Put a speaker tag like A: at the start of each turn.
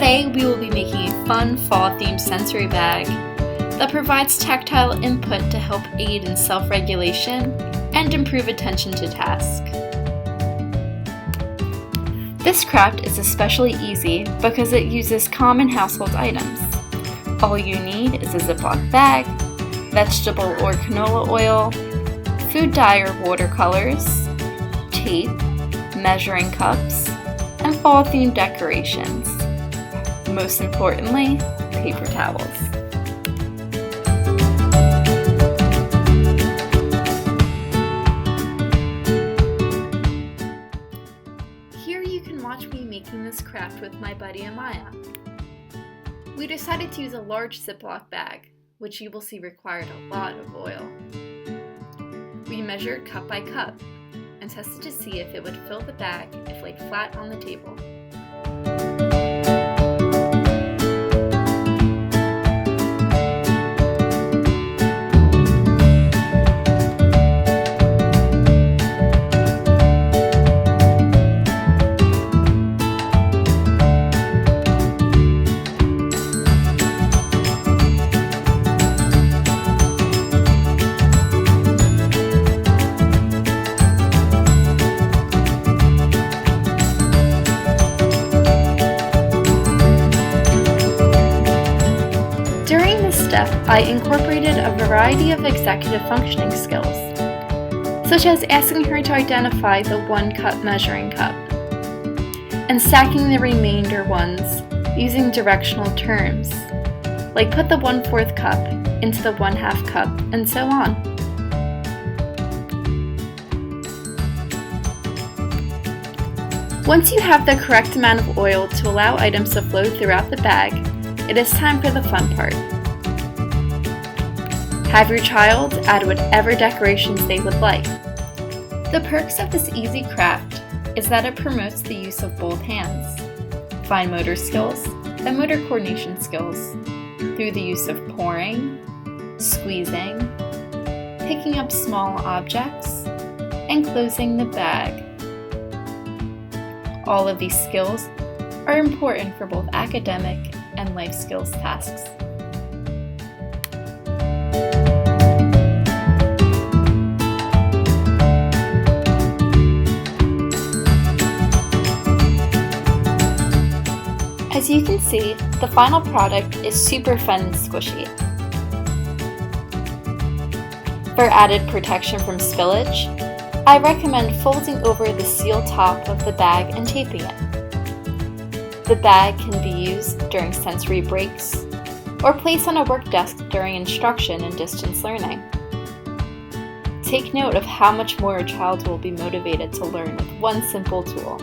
A: Today we will be making a fun fall-themed sensory bag that provides tactile input to help aid in self-regulation and improve attention to task. This craft is especially easy because it uses common household items. All you need is a Ziploc bag, vegetable or canola oil, food dye or watercolors, tape, measuring cups, and fall-themed decorations. Most importantly, paper towels. Here you can watch me making this craft with my buddy Amaya. We decided to use a large Ziploc bag, which you will see required a lot of oil. We measured cup by cup and tested to see if it would fill the bag if laid flat on the table. During this step, I incorporated a variety of executive functioning skills, such as asking her to identify the 1 cup measuring cup, and stacking the remainder ones using directional terms, like put the 1/4 cup into the 1/2 cup, and so on. Once you have the correct amount of oil to allow items to flow throughout the bag, it is time for the fun part. Have your child add whatever decorations they would like. The perks of this easy craft is that it promotes the use of both hands, fine motor skills, and motor coordination skills through the use of pouring, squeezing, picking up small objects, and closing the bag. All of these skills are important for both academic and life skills tasks. As you can see, the final product is super fun and squishy. For added protection from spillage, I recommend folding over the seal top of the bag and taping it. The bag can be used during sensory breaks or placed on a work desk during instruction and distance learning. Take note of how much more a child will be motivated to learn with one simple tool.